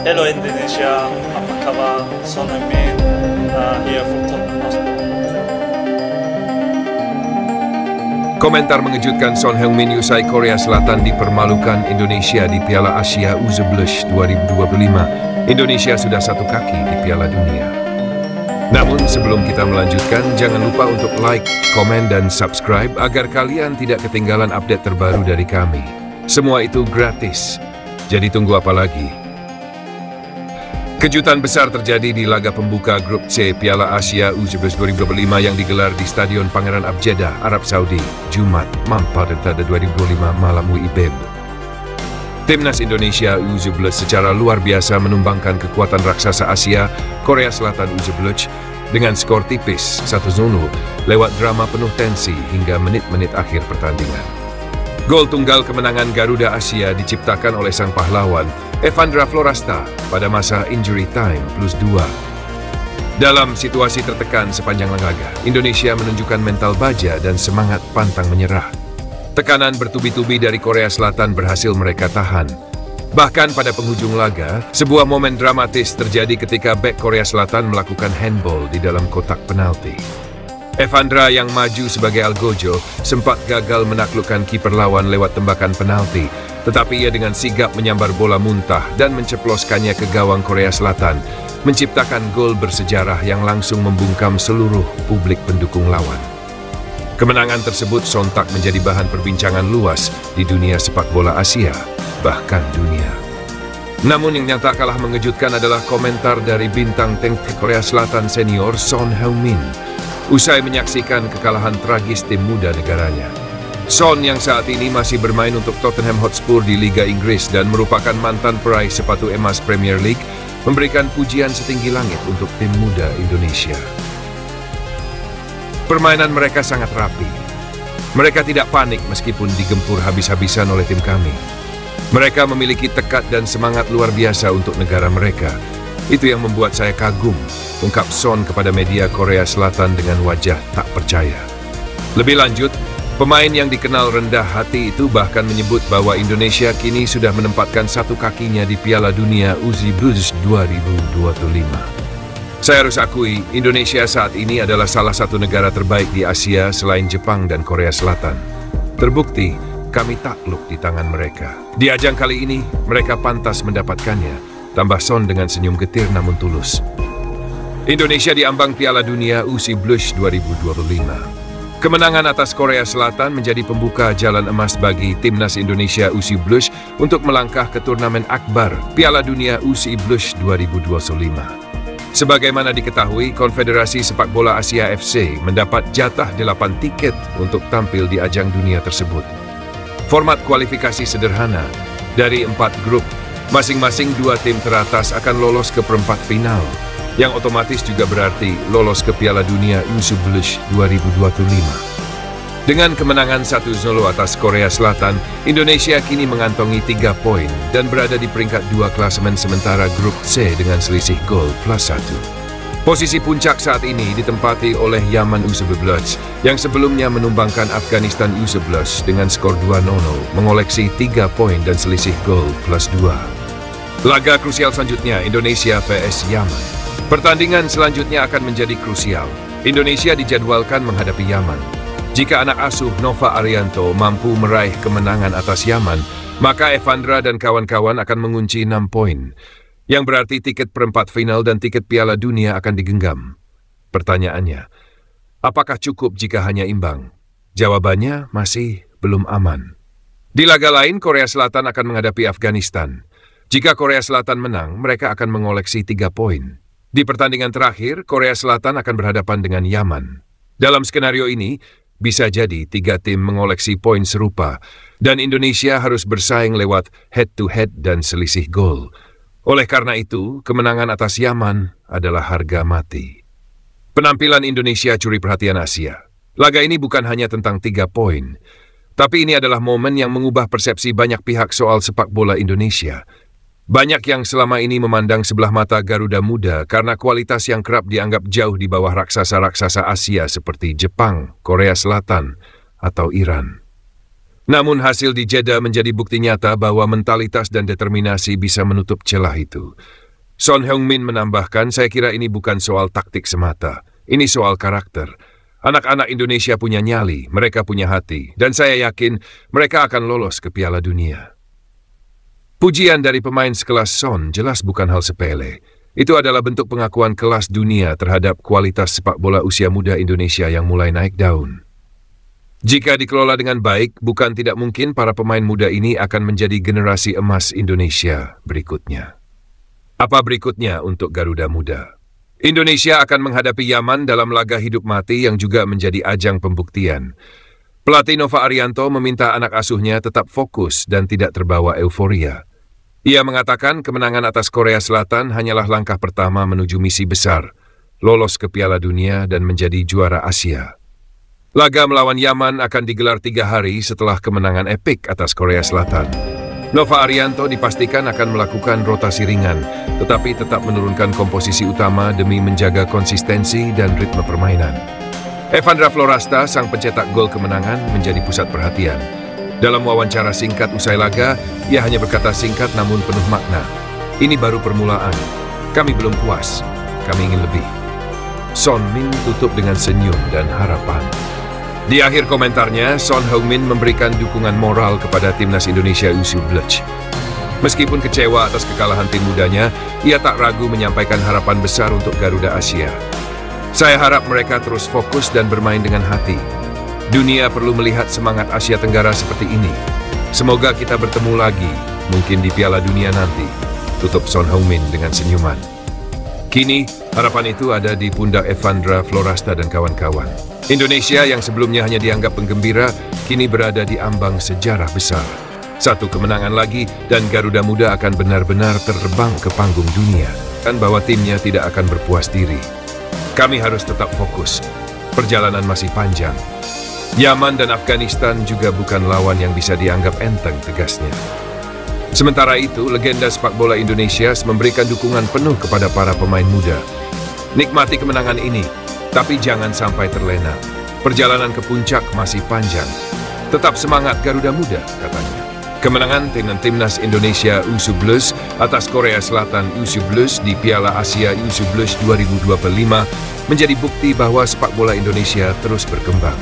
Hello Indonesia, apa kabar? Son Heung-min here from Tottenham Hotspur. Komentar mengejutkan Son Heung-min usai Korea Selatan dipermalukan Indonesia di Piala Asia U17 2025. Indonesia sudah satu kaki di Piala Dunia. Namun sebelum kita melanjutkan, jangan lupa untuk like, komen, dan subscribe agar kalian tidak ketinggalan update terbaru dari kami. Semua itu gratis, jadi tunggu apa lagi? Kejutan besar terjadi di laga pembuka Grup C Piala Asia U17 2025 yang digelar di Stadion Pangeran Abjedah, Arab Saudi, Jumat, 4 2025 malam WIB. Timnas Indonesia U17 secara luar biasa menumbangkan kekuatan raksasa Asia, Korea Selatan U17, dengan skor tipis 1-0 lewat drama penuh tensi hingga menit-menit akhir pertandingan. Gol tunggal kemenangan Garuda Asia diciptakan oleh sang pahlawan, Evandra Florasta, pada masa injury time +2. Dalam situasi tertekan sepanjang laga, Indonesia menunjukkan mental baja dan semangat pantang menyerah. Tekanan bertubi-tubi dari Korea Selatan berhasil mereka tahan. Bahkan pada penghujung laga, sebuah momen dramatis terjadi ketika bek Korea Selatan melakukan handball di dalam kotak penalti. Evandra yang maju sebagai algojo sempat gagal menaklukkan kiper lawan lewat tembakan penalti, tetapi ia dengan sigap menyambar bola muntah dan menceploskannya ke gawang Korea Selatan, menciptakan gol bersejarah yang langsung membungkam seluruh publik pendukung lawan. Kemenangan tersebut sontak menjadi bahan perbincangan luas di dunia sepak bola Asia, bahkan dunia. Namun yang tak kalah mengejutkan adalah komentar dari bintang tank Korea Selatan senior Son Heung-min usai menyaksikan kekalahan tragis tim muda negaranya. Son yang saat ini masih bermain untuk Tottenham Hotspur di Liga Inggris dan merupakan mantan peraih sepatu emas Premier League, memberikan pujian setinggi langit untuk tim muda Indonesia. Permainan mereka sangat rapi. Mereka tidak panik meskipun digempur habis-habisan oleh tim kami. Mereka memiliki tekad dan semangat luar biasa untuk negara mereka. Itu yang membuat saya kagum, ungkap Son kepada media Korea Selatan dengan wajah tak percaya. Lebih lanjut, pemain yang dikenal rendah hati itu bahkan menyebut bahwa Indonesia kini sudah menempatkan satu kakinya di Piala Dunia U17 2025. Saya harus akui, Indonesia saat ini adalah salah satu negara terbaik di Asia selain Jepang dan Korea Selatan. Terbukti, kami takluk di tangan mereka. Di ajang kali ini, mereka pantas mendapatkannya, tambah Son dengan senyum getir namun tulus. Indonesia diambang Piala Dunia U17 2025. Kemenangan atas Korea Selatan menjadi pembuka jalan emas bagi Timnas Indonesia U17 untuk melangkah ke turnamen akbar Piala Dunia U17 2025. Sebagaimana diketahui, Konfederasi Sepak Bola Asia FC mendapat jatah 8 tiket untuk tampil di ajang dunia tersebut. Format kualifikasi sederhana, dari 4 grup, masing-masing 2 tim teratas akan lolos ke perempat final, yang otomatis juga berarti lolos ke Piala Dunia U17 2025. Dengan kemenangan 1-0 atas Korea Selatan, Indonesia kini mengantongi 3 poin dan berada di peringkat 2 klasemen sementara Grup C dengan selisih gol +1. Posisi puncak saat ini ditempati oleh Yaman U19 yang sebelumnya menumbangkan Afghanistan U11 dengan skor 2-0, mengoleksi 3 poin dan selisih gol +2. Laga krusial selanjutnya Indonesia vs Yaman. Pertandingan selanjutnya akan menjadi krusial. Indonesia dijadwalkan menghadapi Yaman. Jika anak asuh Nova Arianto mampu meraih kemenangan atas Yaman, maka Evandra dan kawan-kawan akan mengunci 6 poin, yang berarti tiket perempat final dan tiket Piala Dunia akan digenggam. Pertanyaannya, apakah cukup jika hanya imbang? Jawabannya masih belum aman. Di laga lain, Korea Selatan akan menghadapi Afghanistan. Jika Korea Selatan menang, mereka akan mengoleksi 3 poin. Di pertandingan terakhir, Korea Selatan akan berhadapan dengan Yaman. Dalam skenario ini, bisa jadi 3 tim mengoleksi poin serupa, dan Indonesia harus bersaing lewat head-to-head dan selisih gol. Oleh karena itu, kemenangan atas Yaman adalah harga mati. Penampilan Indonesia curi perhatian Asia. Laga ini bukan hanya tentang 3 poin, tapi ini adalah momen yang mengubah persepsi banyak pihak soal sepak bola Indonesia. Banyak yang selama ini memandang sebelah mata Garuda Muda karena kualitas yang kerap dianggap jauh di bawah raksasa-raksasa Asia seperti Jepang, Korea Selatan, atau Iran. Namun hasil di Jeddah menjadi bukti nyata bahwa mentalitas dan determinasi bisa menutup celah itu. Son Heung-min menambahkan, saya kira ini bukan soal taktik semata. Ini soal karakter. Anak-anak Indonesia punya nyali, mereka punya hati, dan saya yakin mereka akan lolos ke Piala Dunia. Pujian dari pemain sekelas Son jelas bukan hal sepele. Itu adalah bentuk pengakuan kelas dunia terhadap kualitas sepak bola usia muda Indonesia yang mulai naik daun. Jika dikelola dengan baik, bukan tidak mungkin para pemain muda ini akan menjadi generasi emas Indonesia berikutnya. Apa berikutnya untuk Garuda Muda? Indonesia akan menghadapi Yaman dalam laga hidup mati yang juga menjadi ajang pembuktian. Pelatih Nova Arianto meminta anak asuhnya tetap fokus dan tidak terbawa euforia. Ia mengatakan kemenangan atas Korea Selatan hanyalah langkah pertama menuju misi besar, lolos ke Piala Dunia dan menjadi juara Asia. Laga melawan Yaman akan digelar 3 hari setelah kemenangan epik atas Korea Selatan. Nova Arianto dipastikan akan melakukan rotasi ringan, tetapi tetap menurunkan komposisi utama demi menjaga konsistensi dan ritme permainan. Evandra Florasta, sang pencetak gol kemenangan, menjadi pusat perhatian. Dalam wawancara singkat usai laga, ia hanya berkata singkat namun penuh makna. Ini baru permulaan. Kami belum puas. Kami ingin lebih. Son Min tutup dengan senyum dan harapan. Di akhir komentarnya, Son Heung-min memberikan dukungan moral kepada timnas Indonesia U17. Meskipun kecewa atas kekalahan tim mudanya, ia tak ragu menyampaikan harapan besar untuk Garuda Asia. Saya harap mereka terus fokus dan bermain dengan hati. Dunia perlu melihat semangat Asia Tenggara seperti ini. Semoga kita bertemu lagi, mungkin di Piala Dunia nanti. Tutup Son Heung-min dengan senyuman. Kini, harapan itu ada di pundak Evandra Florasta dan kawan-kawan. Indonesia yang sebelumnya hanya dianggap penggembira, kini berada di ambang sejarah besar. Satu kemenangan lagi dan Garuda Muda akan benar-benar terbang ke panggung dunia. Dan bahwa timnya tidak akan berpuas diri. Kami harus tetap fokus. Perjalanan masih panjang. Yaman dan Afghanistan juga bukan lawan yang bisa dianggap enteng, tegasnya. Sementara itu, legenda sepak bola Indonesia memberikan dukungan penuh kepada para pemain muda. Nikmati kemenangan ini. Tapi jangan sampai terlena. Perjalanan ke puncak masih panjang. Tetap semangat Garuda Muda, katanya. Kemenangan dengan timnas Indonesia U17 atas Korea Selatan U17 di Piala Asia U17 2025 menjadi bukti bahwa sepak bola Indonesia terus berkembang.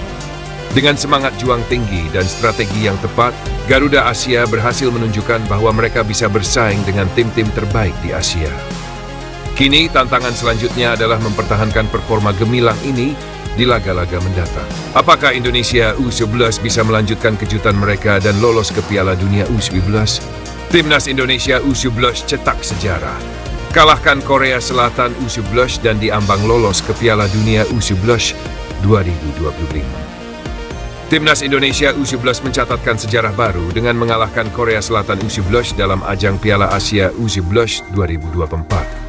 Dengan semangat juang tinggi dan strategi yang tepat, Garuda Asia berhasil menunjukkan bahwa mereka bisa bersaing dengan tim-tim terbaik di Asia. Kini, tantangan selanjutnya adalah mempertahankan performa gemilang ini di laga-laga mendatang. Apakah Indonesia U11 bisa melanjutkan kejutan mereka dan lolos ke Piala Dunia U19? Timnas Indonesia U11 cetak sejarah. Kalahkan Korea Selatan U11 dan diambang lolos ke Piala Dunia U11 2025. Timnas Indonesia U11 mencatatkan sejarah baru dengan mengalahkan Korea Selatan U11 dalam ajang Piala Asia U11 2024.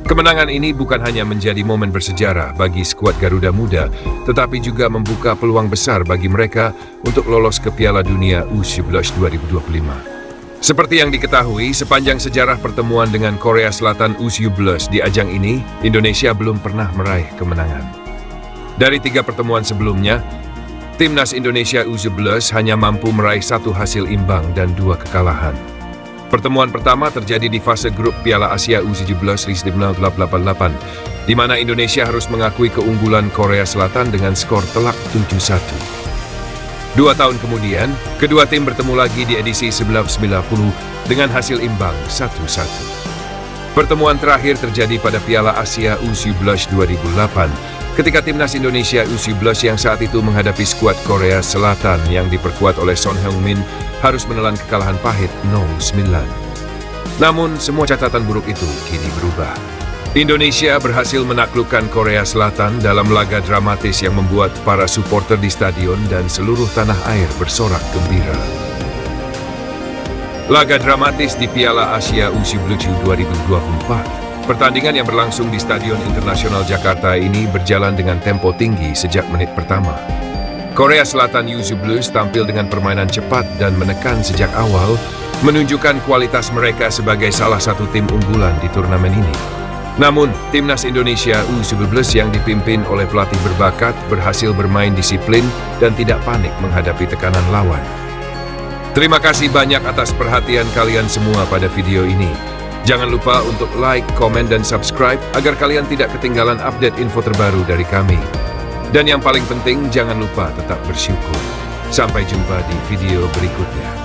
Kemenangan ini bukan hanya menjadi momen bersejarah bagi skuad Garuda Muda, tetapi juga membuka peluang besar bagi mereka untuk lolos ke Piala Dunia U11 2025. Seperti yang diketahui, sepanjang sejarah pertemuan dengan Korea Selatan U17 di ajang ini, Indonesia belum pernah meraih kemenangan. Dari 3 pertemuan sebelumnya, Timnas Indonesia U11 hanya mampu meraih 1 hasil imbang dan 2 kekalahan. Pertemuan pertama terjadi di fase grup Piala Asia U17 di 1988, di mana Indonesia harus mengakui keunggulan Korea Selatan dengan skor telak 7-1. 2 tahun kemudian, kedua tim bertemu lagi di edisi 1990 dengan hasil imbang 1-1. Pertemuan terakhir terjadi pada Piala Asia U17 2008, ketika timnas Indonesia U17 yang saat itu menghadapi skuad Korea Selatan yang diperkuat oleh Son Heung-min harus menelan kekalahan pahit 0-9. Namun, semua catatan buruk itu kini berubah. Indonesia berhasil menaklukkan Korea Selatan dalam laga dramatis yang membuat para supporter di stadion dan seluruh tanah air bersorak gembira. Laga dramatis di Piala Asia U17 2024. Pertandingan yang berlangsung di Stadion Internasional Jakarta ini berjalan dengan tempo tinggi sejak menit pertama. Korea Selatan U17 tampil dengan permainan cepat dan menekan sejak awal, menunjukkan kualitas mereka sebagai salah satu tim unggulan di turnamen ini. Namun, timnas Indonesia U17 yang dipimpin oleh pelatih berbakat berhasil bermain disiplin dan tidak panik menghadapi tekanan lawan. Terima kasih banyak atas perhatian kalian semua pada video ini. Jangan lupa untuk like, komen, dan subscribe agar kalian tidak ketinggalan update info terbaru dari kami. Dan yang paling penting, jangan lupa tetap bersyukur. Sampai jumpa di video berikutnya.